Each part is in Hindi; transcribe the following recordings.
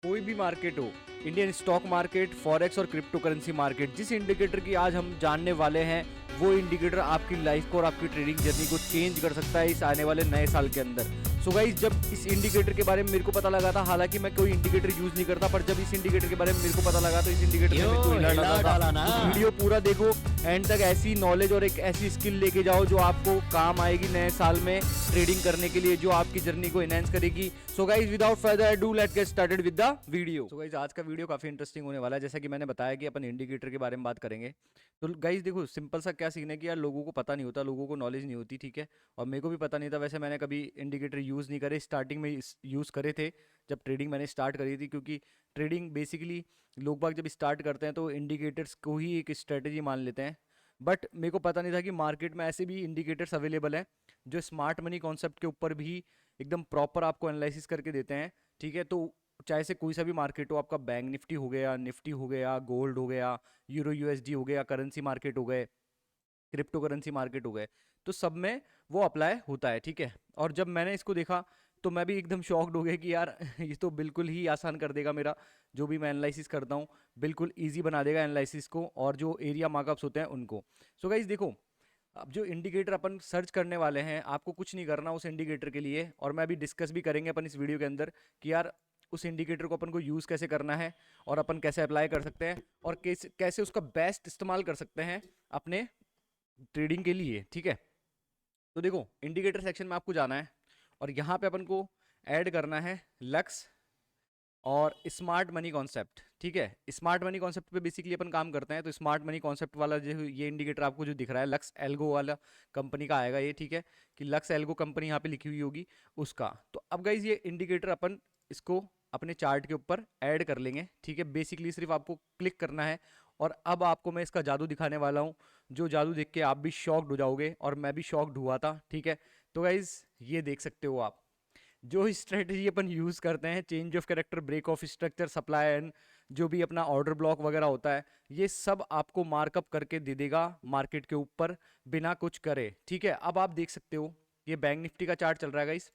कोई भी मार्केट हो, इंडियन स्टॉक मार्केट, फॉरेक्स और क्रिप्टो करेंसी मार्केट, जिस इंडिकेटर की आज हम जानने वाले हैं वो इंडिकेटर आपकी लाइफ को और आपकी ट्रेडिंग जर्नी को चेंज कर सकता है इस आने वाले नए साल के अंदर। सो गाइस, जब इस इंडिकेटर के बारे में मेरे को पता लगा था, हालांकि मैं कोई इंडिकेटर यूज नहीं करता, पर जब इस इंडिकेटर के बारे में मेरे को पता लगा तो इस इंडिकेटर ने मेरे को हिला डाला था। तो वीडियो पूरा देखो एंड तक, ऐसी नॉलेज और एक ऐसी स्किल लेके जाओ जो आपको काम आएगी नए साल में ट्रेडिंग करने के लिए, जो आपकी जर्नी को एनहांस करेगी। So guys, without further ado let's get started with the video. So guys, आज का वीडियो काफी इंटरेस्टिंग होने वाला है। जैसा कि मैंने बताया कि अपन इंडिकेटर के बारे में बात करेंगे। तो गाइस देखो, सिंपल सा क्या सीखना है कि यार लोगों को पता नहीं होता, लोगों को नॉलेज नहीं होती, ठीक है। और मेरे को भी पता नहीं था, वैसे मैंने कभी इंडिकेटर यूज़ नहीं करे, स्टार्टिंग में यूज़ करे थे जब ट्रेडिंग मैंने स्टार्ट करी थी, क्योंकि ट्रेडिंग बेसिकली लोग बाग जब स्टार्ट करते हैं तो इंडिकेटर्स को ही एक स्ट्रेटजी मान लेते हैं। बट मेरे को पता नहीं था कि मार्केट में ऐसे भी इंडिकेटर्स अवेलेबल हैं जो स्मार्ट मनी कॉन्सेप्ट के ऊपर भी एकदम प्रॉपर आपको एनालिसिस करके देते हैं, ठीक है। तो चाहे से कोई सा भी मार्केट हो, आपका बैंक निफ्टी हो गया, निफ्टी हो गया, गोल्ड हो गया, यूरो यूएसडी हो गया, करेंसी मार्केट हो गए, क्रिप्टो करेंसी मार्केट हो गए, तो सब में वो अप्लाई होता है, ठीक है। और जब मैंने इसको देखा तो मैं भी एकदम शॉक्ड हो गया कि यार ये तो बिल्कुल ही आसान कर देगा मेरा जो भी मैं एनालिसिस करता हूँ, बिल्कुल इजी बना देगा एनालिसिस को और जो एरिया मार्कअप्स होते हैं उनको। सो गाइस देखो, अब जो इंडिकेटर अपन सर्च करने वाले हैं, आपको कुछ नहीं करना उस इंडिकेटर के लिए, और मैं अभी डिस्कस भी करेंगे अपन इस वीडियो के अंदर कि यार उस इंडिकेटर को अपन को यूज़ कैसे करना है और अपन कैसे अप्लाई कर सकते हैं और कैसे कैसे उसका बेस्ट इस्तेमाल कर सकते हैं अपने ट्रेडिंग के लिए, ठीक है। तो देखो, इंडिकेटर सेक्शन में आपको जाना है और यहाँ पे अपन को ऐड करना है लक्स और स्मार्ट मनी कॉन्सेप्ट, ठीक है। स्मार्ट मनी कॉन्सेप्ट पे बेसिकली अपन काम करते हैं। तो स्मार्ट मनी कॉन्सेप्ट वाला जो ये इंडिकेटर आपको जो दिख रहा है, लक्स एल्गो वाला कंपनी का आएगा ये, ठीक है, कि लक्स एल्गो कंपनी यहाँ पे लिखी हुई होगी उसका। तो अब गाइज ये इंडिकेटर अपन इसको अपने चार्ट के ऊपर ऐड कर लेंगे, ठीक है। बेसिकली सिर्फ आपको क्लिक करना है और अब आपको मैं इसका जादू दिखाने वाला हूँ, जो जादू देख के आप भी शॉक्ड हो जाओगे और मैं भी शॉक्ड हुआ था, ठीक है। तो गाइज ये देख सकते हो आप, जो स्ट्रेटजी अपन यूज करते हैं, change of character, break of structure, supply and जो भी अपना ऑर्डर ब्लॉक वगैरह होता है, ये सब आपको मार्कअप करके दे देगा मार्केट के ऊपर बिना कुछ करे, ठीक है। अब आप देख सकते हो ये बैंक निफ्टी का चार्ट चल रहा है गाइस,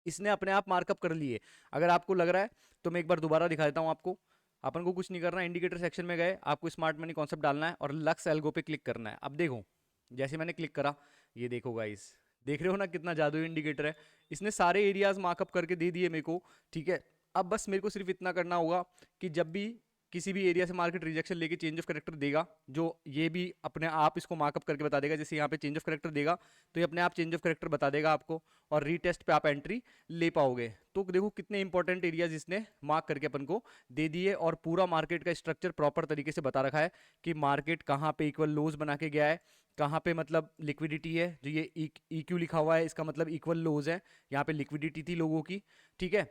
इसने अपने आप मार्कअप कर लिए। अगर आपको लग रहा है तो मैं एक बार दोबारा दिखा देता हूँ आपको। अपन को कुछ नहीं करना, इंडिकेटर सेक्शन में गए, आपको स्मार्ट मनी कॉन्सेप्ट डालना है और लक्स एल्गो पे क्लिक करना है। अब देखो, जैसे मैंने क्लिक करा, ये देखो गाइस, देख रहे हो ना कितना जादू इंडिकेटर है। इसने सारे एरियाज मार्कअप करके दे दिए मेरे को, ठीक है। अब बस मेरे को सिर्फ इतना करना होगा कि जब भी किसी भी एरिया से मार्केट रिजेक्शन लेके चेंज ऑफ करेक्टर देगा, जो ये भी अपने आप इसको मार्कअप करके बता देगा, जैसे यहाँ पे चेंज ऑफ करेक्टर देगा तो ये अपने आप चेंज ऑफ करेक्टर बता देगा आपको और रीटेस्ट पे आप एंट्री ले पाओगे। तो देखो कितने इंपॉर्टेंट एरियाज इसने मार्क करके अपन को दे दिए और पूरा मार्केट का स्ट्रक्चर प्रॉपर तरीके से बता रखा है कि मार्केट कहाँ पे इक्वल लोज बना के गया है, कहाँ पे मतलब लिक्विडिटी है, जो ये EQ लिखा हुआ है इसका मतलब इक्वल लोज है, यहाँ पे लिक्विडिटी थी लोगों की, ठीक है।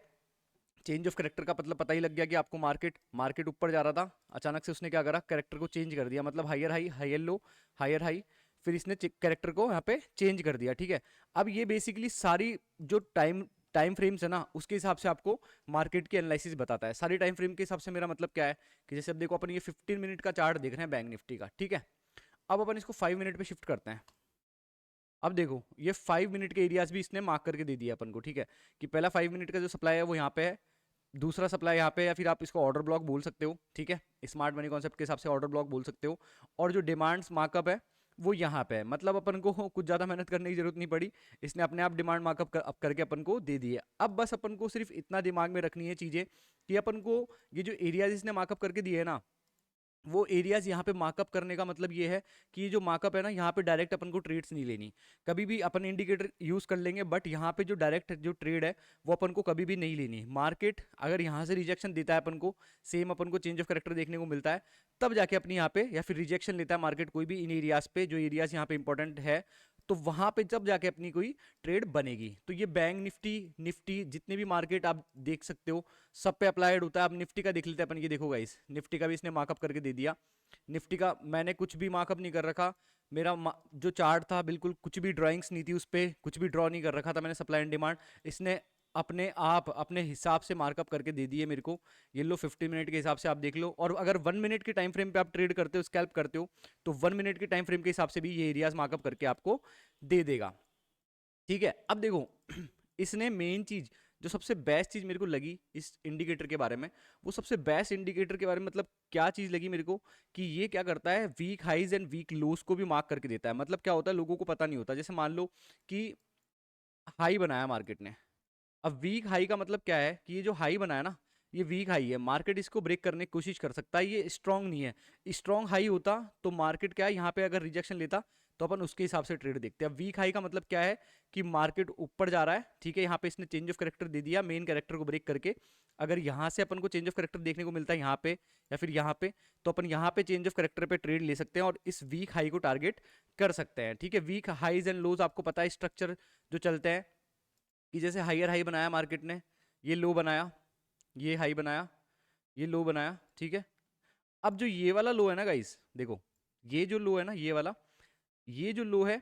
चेंज ऑफ करेक्टर का मतलब पता ही लग गया कि आपको मार्केट मार्केट ऊपर जा रहा था, अचानक से उसने क्या करा, करेक्टर को चेंज कर दिया, मतलब higher high, higher low, higher high, फिर इसने करेक्टर को यहाँ पे चेंज कर दिया, ठीक है। अब ये बेसिकली सारी जो टाइम टाइम फ्रेम्स है ना, उसके हिसाब से आपको मार्केट की एनालिसिस बताता है। सारी टाइम फ्रेम के हिसाब से मेरा मतलब क्या है कि जैसे अब देखो, अपन ये 15 मिनट का चार्ट देख रहे हैं बैंक निफ्टी का, ठीक है। अब अपन इसको 5 मिनट पे शिफ्ट करते हैं। अब देखो, ये 5 मिनट के एरियाज भी इसने मार्क करके दे दिया अपन को, ठीक है, कि पहला 5 मिनट का जो सप्लाई है वो यहाँ पे है, दूसरा सप्लाई यहाँ पे, या फिर आप इसको ऑर्डर ब्लॉक बोल सकते हो, ठीक है। स्मार्ट मनी कॉन्सेप्ट के हिसाब से ऑर्डर ब्लॉक बोल सकते हो। और जो डिमांड्स मार्कअप है वो यहाँ पे है, मतलब अपन को कुछ ज़्यादा मेहनत करने की जरूरत नहीं पड़ी, इसने अपने आप डिमांड मार्कअप करके अपन को दे दी है। अब बस अपन को सिर्फ इतना दिमाग में रखनी है चीज़ें कि अपन को ये जो एरियाज इसने मार्कअप करके दिए है ना, वो एरियाज यहाँ पे मार्कअप करने का मतलब ये है कि ये जो मार्कअप है ना, यहाँ पे डायरेक्ट अपन को ट्रेड्स नहीं लेनी। कभी भी अपन इंडिकेटर यूज कर लेंगे, बट यहाँ पे जो डायरेक्ट जो ट्रेड है वो अपन को कभी भी नहीं लेनी। मार्केट अगर यहाँ से रिजेक्शन देता है अपन को, सेम अपन को चेंज ऑफ करेक्टर देखने को मिलता है, तब जाके अपनी यहाँ पे, या फिर रिजेक्शन लेता है मार्केट कोई भी इन एरियाज पे, जो एरियाज यहाँ पे इंपॉर्टेंट है, तो वहां पे जब जाके अपनी कोई ट्रेड बनेगी। तो ये बैंक निफ्टी, निफ्टी जितने भी मार्केट आप देख सकते हो सब पे अप्लाइड होता है। अब निफ्टी का देख लेते हैं अपन, ये देखो गाइस, निफ्टी का भी इसने मार्कअप करके दे दिया। निफ्टी का मैंने कुछ भी मार्कअप नहीं कर रखा, मेरा जो चार्ट था बिल्कुल कुछ भी ड्राइंग्स नहीं थी उस पर, कुछ भी ड्रॉ नहीं कर रखा था मैंने सप्लाई एंड डिमांड, इसने अपने आप अपने हिसाब से मार्कअप करके दे दिए मेरे को। ये लो 15 मिनट के हिसाब से आप देख लो, और अगर 1 मिनट के टाइम फ्रेम पे आप ट्रेड करते हो, स्कैल्प करते हो, तो 1 मिनट के टाइम फ्रेम के हिसाब से भी ये एरियाज मार्कअप करके आपको दे देगा, ठीक है। अब देखो इसने मेन चीज जो सबसे बेस्ट चीज़ मेरे को लगी इस इंडिकेटर के बारे में, वो सबसे बेस्ट इंडिकेटर के बारे में मतलब क्या चीज़ लगी मेरे को, कि ये क्या करता है, weak highs and weak lows को भी मार्क करके देता है। मतलब क्या होता है, लोगों को पता नहीं होता। जैसे मान लो कि हाई बनाया मार्केट ने, अब वीक हाई का मतलब क्या है कि ये जो हाई बनाया ना, ये वीक हाई है, मार्केट इसको ब्रेक करने की कोशिश कर सकता है, ये स्ट्रांग नहीं है। स्ट्रांग हाई होता तो मार्केट क्या है, यहाँ पे अगर रिजेक्शन लेता तो अपन उसके हिसाब से ट्रेड देखते हैं। वीक हाई का मतलब क्या है कि मार्केट ऊपर जा रहा है, ठीक है, यहाँ पे इसने चेंज ऑफ कैरेक्टर दे दिया मेन कैरेक्टर को ब्रेक करके। अगर यहाँ से अपन को चेंज ऑफ कैरेक्टर देखने को मिलता है यहाँ पे या फिर यहाँ पे, तो अपन यहाँ पे चेंज ऑफ कैरेक्टर पे ट्रेड ले सकते हैं और इस वीक हाई को टारगेट कर सकते हैं, ठीक है। वीक हाईज एंड लोज आपको पता है स्ट्रक्चर जो चलते हैं, कि जैसे हायर हाई बनाया मार्केट ने, ये लो बनाया, ये हाई बनाया, ये लो बनाया, ठीक है। अब जो ये वाला लो है ना गाइस, देखो ये जो लो है ना, ये वाला, ये जो लो है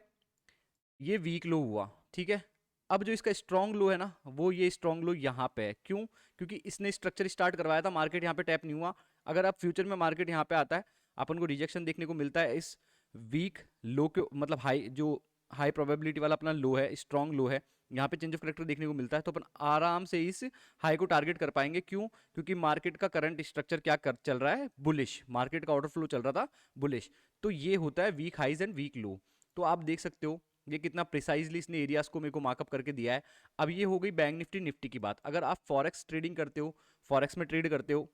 ये वीक लो हुआ, ठीक है। अब जो इसका स्ट्रॉन्ग लो है ना, वो ये स्ट्रॉन्ग लो यहाँ पे है। क्यों? क्योंकि इसने स्ट्रक्चर स्टार्ट करवाया था, मार्केट यहाँ पे टैप नहीं हुआ। अगर आप फ्यूचर में मार्केट यहाँ पे आता है, अपन को रिजेक्शन देखने को मिलता है इस वीक लो के, मतलब हाई जो हाई प्रोबेबिलिटी वाला अपना लो है, स्ट्रॉन्ग लो है, यहाँ पे चेंज ऑफ करेक्टर देखने को मिलता है, तो अपन आराम से इस हाई को टारगेट कर पाएंगे। क्यों? क्योंकि मार्केट का करंट स्ट्रक्चर क्या चल रहा है, बुलिश, मार्केट का ऑर्डर फ्लो चल रहा था बुलिश। तो ये होता है weak highs and weak low. तो आप देख सकते हो ये कितना प्रिसाइजली इसने एरियाज को मेरे को मार्कअप करके दिया है। अब ये हो गई बैंक निफ्टी निफ्टी की बात। अगर आप फॉरेक्स ट्रेडिंग करते हो, फॉरेक्स में ट्रेड करते हो,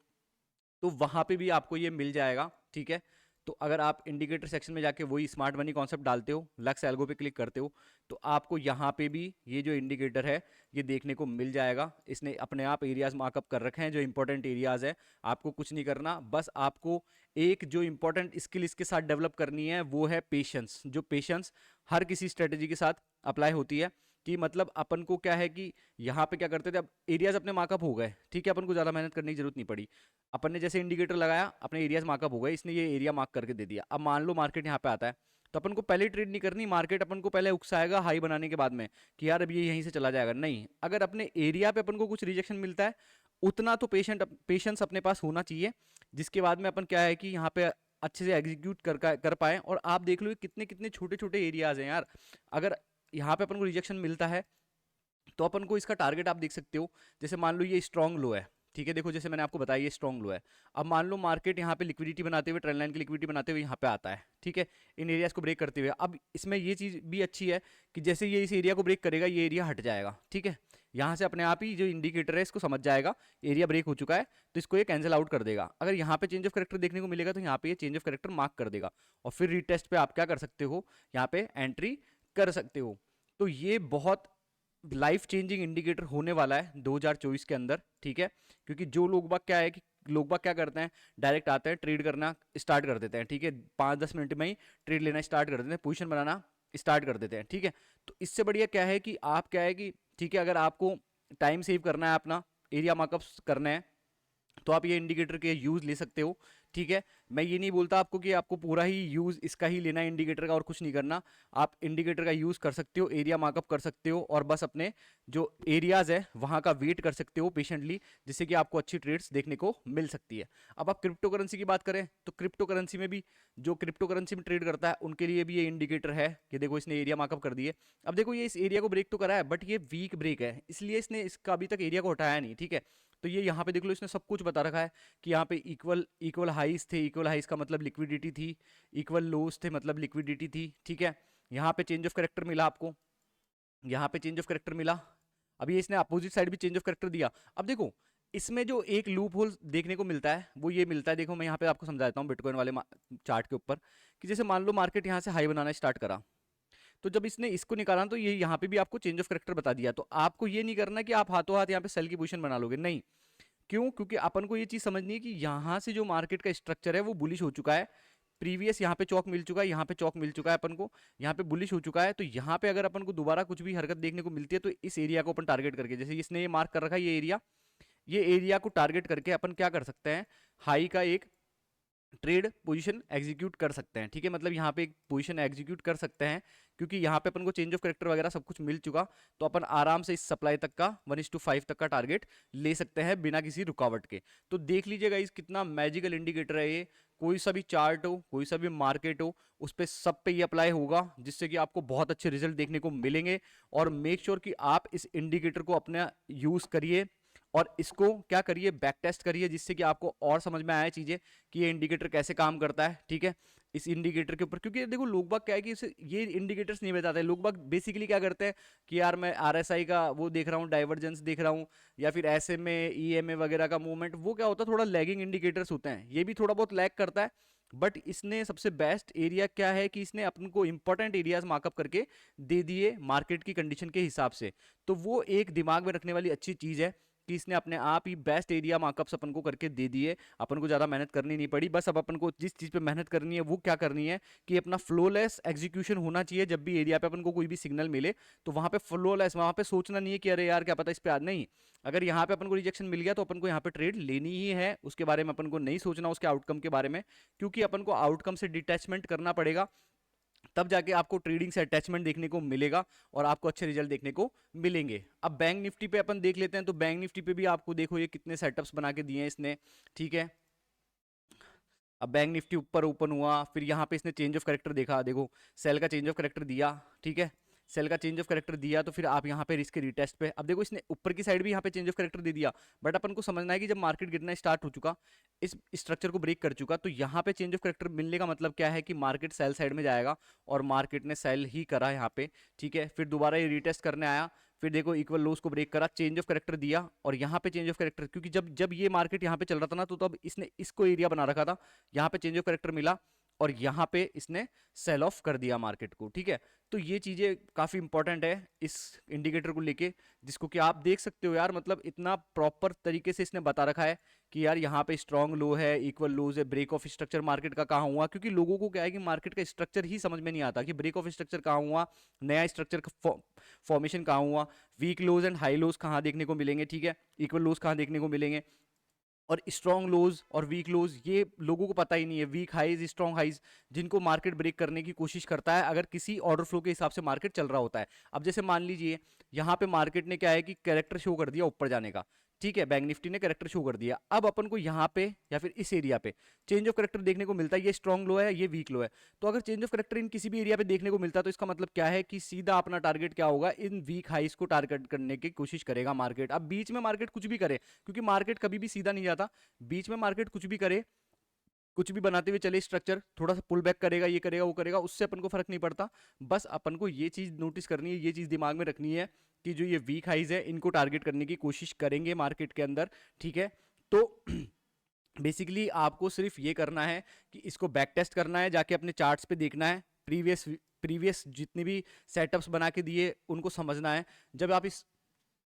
तो वहां पे भी आपको ये मिल जाएगा, ठीक है। तो अगर आप इंडिकेटर सेक्शन में जाके वही स्मार्ट मनी कॉन्सेप्ट डालते हो, लक्स एल्गो पे क्लिक करते हो, तो आपको यहाँ पे भी ये जो इंडिकेटर है ये देखने को मिल जाएगा। इसने अपने आप एरियाज मार्कअप कर रखे हैं जो इंपॉर्टेंट एरियाज है। आपको कुछ नहीं करना, बस आपको एक जो इंपॉर्टेंट स्किल इसके साथ डेवलप करनी है वो है पेशेंस। जो पेशेंस हर किसी स्ट्रेटेजी के साथ अप्लाई होती है, कि मतलब अपन को क्या है कि यहाँ पे क्या करते थे, अब एरियाज अपने मार्कअप हो गए, ठीक है, अपन को ज़्यादा मेहनत करने की जरूरत नहीं पड़ी। अपन ने जैसे इंडिकेटर लगाया, अपने एरियाज मार्कअप हो गए, इसने ये एरिया मार्क करके दे दिया। अब मान लो मार्केट यहाँ पे आता है, तो अपन को पहले ट्रेड नहीं करनी, मार्केट अपन को पहले उकसाएगा हाई बनाने के बाद में कि यार अब ये यहीं से चला जाएगा। नहीं, अगर अपने एरिया पे अपन को कुछ रिजेक्शन मिलता है, उतना तो पेशेंस अपने पास होना चाहिए, जिसके बाद में अपन क्या है कि यहाँ पे अच्छे से एग्जीक्यूट कर पाए। और आप देख लो कितने कितने छोटे छोटे एरियाज हैं यार। अगर यहाँ पे अपन को रिजेक्शन मिलता है, तो अपन को इसका टारगेट आप देख सकते हो। जैसे मान लो ये स्ट्रॉन्ग लो है, ठीक है, देखो जैसे मैंने आपको बताया ये स्ट्रॉन्ग लो है। अब मान लो मार्केट यहाँ पे लिक्विडिटी बनाते हुए, ट्रेंड लाइन की लिक्विडिटी बनाते हुए यहाँ पे आता है, ठीक है, इन एरियाज को ब्रेक करते हुए। अब इसमें ये चीज़ भी अच्छी है कि जैसे ये इस एरिया को ब्रेक करेगा, ये एरिया हट जाएगा, ठीक है। यहाँ से अपने आप ही जो इंडिकेटर है इसको समझ जाएगा एरिया ब्रेक हो चुका है, तो इसको ये कैंसिल आउट कर देगा। अगर यहाँ पे चेंज ऑफ करेक्टर देखने को मिलेगा, तो यहाँ पे ये चेंज ऑफ करेक्टर मार्क कर देगा, और फिर रीटेस्ट पे आप क्या कर सकते हो, यहाँ पे एंट्री कर सकते हो। तो ये बहुत लाइफ चेंजिंग इंडिकेटर होने वाला है 2024 के अंदर, ठीक है। क्योंकि जो लोग बाग क्या है कि लोग बाग क्या करते हैं, डायरेक्ट आते हैं, ट्रेड करना स्टार्ट कर देते हैं, ठीक है, 5-10 मिनट में ही ट्रेड लेना स्टार्ट कर देते हैं, पोजीशन बनाना स्टार्ट कर देते हैं, ठीक है। तो इससे बढ़िया क्या है कि आप क्या है कि, ठीक है, अगर आपको टाइम सेव करना है, अपना एरिया मार्कअप्स करना है, तो आप ये इंडिकेटर के यूज ले सकते हो, ठीक है। मैं ये नहीं बोलता आपको कि आपको पूरा ही यूज इसका ही लेना है इंडिकेटर का और कुछ नहीं करना। आप इंडिकेटर का यूज कर सकते हो, एरिया मार्कअप कर सकते हो, और बस अपने जो एरियाज है वहां का वेट कर सकते हो पेशेंटली, जिससे कि आपको अच्छी ट्रेड्स देखने को मिल सकती है। अब आप क्रिप्टो करेंसी की बात करें, तो क्रिप्टो करेंसी में भी जो क्रिप्टो करेंसी में ट्रेड करता है उनके लिए भी ये इंडिकेटर है कि देखो इसने एरिया मार्कअप कर दिए। अब देखो ये इस एरिया को ब्रेक तो करा है, बट ये वीक ब्रेक है, इसलिए इसने इसका अभी तक एरिया को हटाया नहीं, ठीक है। तो ये यहाँ पे देख लो, इसने सब कुछ बता रखा है कि यहाँ पे इक्वल इक्वल हाइस थे, इक्वल हाइस का मतलब लिक्विडिटी थी, इक्वल लोस थे मतलब लिक्विडिटी थी, ठीक है। यहाँ पे चेंज ऑफ करेक्टर मिला आपको, यहाँ पे चेंज ऑफ करेक्टर मिला। अभी इसने अपोजिट साइड भी चेंज ऑफ करेक्टर दिया। अब देखो इसमें जो एक लूप होल देखने को मिलता है वो ये मिलता है, देखो मैं यहाँ पे आपको समझा देता हूँ बिटकॉइन वाले चार्ट के ऊपर, कि जैसे मान लो मार्केट यहाँ से हाई बनाना स्टार्ट करा, तो जब इसने इसको निकाला तो ये यहाँ पे भी आपको चेंज ऑफ करेक्टर बता दिया। तो आपको ये नहीं करना कि आप हाथों हाथ यहाँ पे सेल की पोजीशन बना लोगे, नहीं। क्यों? क्योंकि अपन को ये चीज समझनी है कि यहाँ से जो मार्केट का स्ट्रक्चर है वो बुलिश हो चुका है, प्रीवियस यहाँ पे चौक मिल चुका है, यहाँ पे चौक मिल चुका है अपन को, यहाँ पे बुलिश हो चुका है। तो यहाँ पे अगर अपन को दोबारा कुछ भी हरकत देखने को मिलती है, तो इस एरिया को अपन टारगेट करके, जैसे इसने ये मार्क कर रखा है ये एरिया को टारगेट करके अपन क्या कर सकते हैं, हाई का एक ट्रेड पोजीशन एग्जीक्यूट कर सकते हैं। ठीक है, मतलब यहाँ पे एक पोजीशन एग्जीक्यूट कर सकते हैं, क्योंकि यहाँ पे अपन को चेंज ऑफ करेक्टर वगैरह सब कुछ मिल चुका, तो अपन आराम से इस सप्लाई तक का 1:5 तक का टारगेट ले सकते हैं बिना किसी रुकावट के। तो देख लीजिएगा इस कितना मैजिकल इंडिकेटर है ये। कोई सा भी चार्ट हो, कोई सा भी मार्केट हो, उस पे सब पे ये अप्लाई होगा, जिससे कि आपको बहुत अच्छे रिजल्ट देखने को मिलेंगे। और मेक श्योर कि आप इस इंडिकेटर को अपना यूज करिए और इसको क्या करिए, बैक टेस्ट करिए, जिससे कि आपको और समझ में आए चीजें कि ये इंडिकेटर कैसे काम करता है। ठीक है, इस इंडिकेटर के ऊपर, क्योंकि देखो लोग बाग क्या है कि ये इंडिकेटर्स नहीं बताते। लोग बाग बेसिकली क्या करते हैं कि यार मैं आरएसआई का वो देख रहा हूँ, डाइवर्जेंस देख रहा हूँ, या फिर एसएमए ईएमए वगैरह का मूवमेंट, वो क्या होता है थोड़ा लैगिंग इंडिकेटर्स होते हैं, ये भी थोड़ा बहुत लैग करता है। बट इसने सबसे बेस्ट एरिया क्या है कि इसने अपन को इंपॉर्टेंट एरियाज मार्कअप करके दे दिए मार्केट की कंडीशन के हिसाब से। तो वो एक दिमाग में रखने वाली अच्छी चीज है कि इसने अपने आप ही बेस्ट एरिया मार्कअप्स अपन को करके दे दिए। अपन को ज़्यादा मेहनत करनी नहीं पड़ी, बस अब अपन को जिस चीज़ पे मेहनत करनी है वो क्या करनी है कि अपना फ्लोलेस एग्जीक्यूशन होना चाहिए। जब भी एरिया पे अपन को कोई भी सिग्नल मिले तो वहाँ पे फ्लोलेस, वहाँ पे सोचना नहीं है कि अरे यार क्या पता इस पे आज नहीं। अगर यहाँ पे अपन को रिजेक्शन मिल गया तो अपन को यहाँ पे ट्रेड लेनी ही है, उसके बारे में अपन को नहीं सोचना उसके आउटकम के बारे में, क्योंकि अपन को आउटकम से डिटैचमेंट करना पड़ेगा, तब जाके आपको ट्रेडिंग से अटैचमेंट देखने को मिलेगा और आपको अच्छे रिजल्ट देखने को मिलेंगे। अब बैंक निफ्टी पे अपन देख लेते हैं, तो बैंक निफ्टी पे भी आपको देखो ये कितने सेटअप्स बना के दिए हैं इसने। ठीक है, अब बैंक निफ्टी ऊपर ओपन हुआ, फिर यहाँ पे इसने चेंज ऑफ करेक्टर देखा, देखो सेल का चेंज ऑफ करेक्टर दिया। ठीक है, सेल का चेंज ऑफ करेक्टर दिया तो फिर आप यहाँ पे रिस्क रिटेस्ट पे, अब देखो इसने ऊपर की साइड भी यहाँ पे चेंज ऑफ करेक्टर दे दिया। बट अपन को समझना है कि जब मार्केट गिरना स्टार्ट हो चुका, इस स्ट्रक्चर को ब्रेक कर चुका, तो यहाँ पे चेंज ऑफ करेक्टर मिलने का मतलब क्या है कि मार्केट सेल साइड में जाएगा, और मार्केट ने सेल ही करा यहाँ पे। ठीक है, फिर दोबारा ये रिटेस्ट करने आया, फिर देखो इक्वल लोस को ब्रेक करा, चेंज ऑफ करेक्टर दिया, और यहाँ पे चेंज ऑफ करेक्टर, क्योंकि जब जब ये मार्केट यहाँ पे चल रहा था ना, तो तब इसने इसको एरिया बना रखा था, यहाँ पे चेंज ऑफ करेक्टर मिला और यहाँ पे इसने सेल ऑफ कर दिया मार्केट को। ठीक है, तो ये चीजें काफी इंपॉर्टेंट है इस इंडिकेटर को लेके, जिसको कि आप देख सकते हो यार, मतलब इतना प्रॉपर तरीके से इसने बता रखा है कि यार यहाँ पे स्ट्रॉन्ग लो है, इक्वल लोज है, ब्रेक ऑफ स्ट्रक्चर मार्केट का कहाँ हुआ, क्योंकि लोगों को क्या है कि मार्केट का स्ट्रक्चर ही समझ में नहीं आता कि ब्रेक ऑफ स्ट्रक्चर कहाँ हुआ, नया स्ट्रक्चर का फॉर्मेशन कहाँ हुआ, वीक लोज एंड हाई लोज कहाँ देखने को मिलेंगे, ठीक है, इक्वल लोज कहाँ देखने को मिलेंगे, और स्ट्रॉन्ग लोज और वीक लोज ये लोगों को पता ही नहीं है। वीक हाइज, स्ट्रॉन्ग हाइज, जिनको मार्केट ब्रेक करने की कोशिश करता है अगर किसी ऑर्डर फ्लो के हिसाब से मार्केट चल रहा होता है। अब जैसे मान लीजिए यहाँ पे मार्केट ने क्या है कि कैरेक्टर शो कर दिया ऊपर जाने का, ठीक है, बैंक निफ्टी ने कैरेक्टर शो कर दिया, अब अपन को यहाँ पे या फिर इस एरिया पे चेंज ऑफ कैरेक्टर देखने को मिलता है, ये स्ट्रॉन्ग लो है, ये वीक लो है। तो अगर चेंज ऑफ कैरेक्टर इन किसी भी एरिया पे देखने को मिलता है तो इसका मतलब क्या है कि सीधा अपना टारगेट क्या होगा, इन वीक हाइस को टारगेट करने की कोशिश करेगा मार्केट। अब बीच में मार्केट कुछ भी करे, क्योंकि मार्केट कभी भी सीधा नहीं जाता, बीच में मार्केट कुछ भी करे, कुछ भी बनाते हुए चले स्ट्रक्चर, थोड़ा सा पुल बैक करेगा, ये करेगा वो करेगा, उससे अपन को फर्क नहीं पड़ता। बस अपन को ये चीज नोटिस करनी है, ये चीज दिमाग में रखनी है कि जो ये वीक हाइज है इनको टारगेट करने की कोशिश करेंगे मार्केट के अंदर। ठीक है, तो बेसिकली आपको सिर्फ ये करना है कि इसको बैक टेस्ट करना है, जाके अपने चार्ट्स पे देखना है, प्रीवियस प्रीवियस जितने भी सेटअप्स बना के दिए उनको समझना है। जब आप इस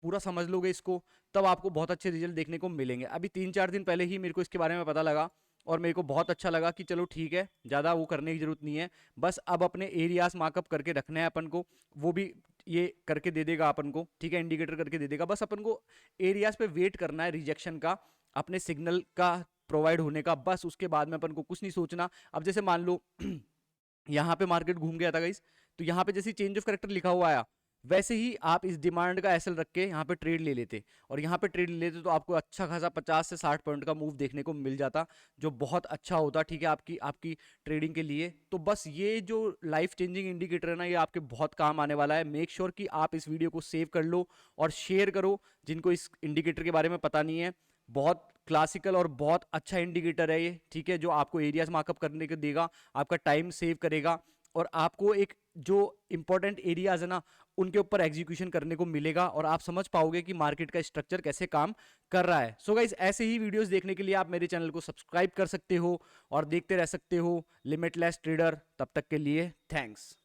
पूरा समझ लोगे इसको, तब आपको बहुत अच्छे रिजल्ट देखने को मिलेंगे। अभी 3-4 दिन पहले ही मेरे को इसके बारे में पता लगा और मेरे को बहुत अच्छा लगा कि चलो ठीक है, ज़्यादा वो करने की जरूरत नहीं है, बस अब अपने एरियाज मार्कअप करके रखने हैं अपन को, वो भी ये करके दे देगा अपन को। ठीक है, इंडिकेटर करके दे देगा, बस अपन को एरियाज पे वेट करना है रिजेक्शन का, अपने सिग्नल का प्रोवाइड होने का, बस उसके बाद में अपन को कुछ नहीं सोचना। अब जैसे मान लो यहाँ पे मार्केट घूम गया था गाइस, तो यहाँ पे जैसे चेंज ऑफ करेक्टर लिखा हुआ आया, वैसे ही आप इस डिमांड का एसएल रख के यहाँ पे ट्रेड ले लेते, और यहाँ पे ट्रेड ले लेते तो आपको अच्छा खासा 50 से 60 पॉइंट का मूव देखने को मिल जाता, जो बहुत अच्छा होता। ठीक है, आपकी आपकी ट्रेडिंग के लिए। तो बस ये जो लाइफ चेंजिंग इंडिकेटर है ना, ये आपके बहुत काम आने वाला है। मेक श्योर कि आप इस वीडियो को सेव कर लो और शेयर करो जिनको इस इंडिकेटर के बारे में पता नहीं है। बहुत क्लासिकल और बहुत अच्छा इंडिकेटर है ये। ठीक है, जो आपको एरियाज मार्कअप करने को देगा, आपका टाइम सेव करेगा, और आपको एक जो इंपॉर्टेंट एरियाज है ना उनके ऊपर एग्जीक्यूशन करने को मिलेगा, और आप समझ पाओगे कि मार्केट का स्ट्रक्चर कैसे काम कर रहा है। सो गाइस, ऐसे ही वीडियोस देखने के लिए आप मेरे चैनल को सब्सक्राइब कर सकते हो और देखते रह सकते हो लिमिटलेस ट्रेडर। तब तक के लिए थैंक्स।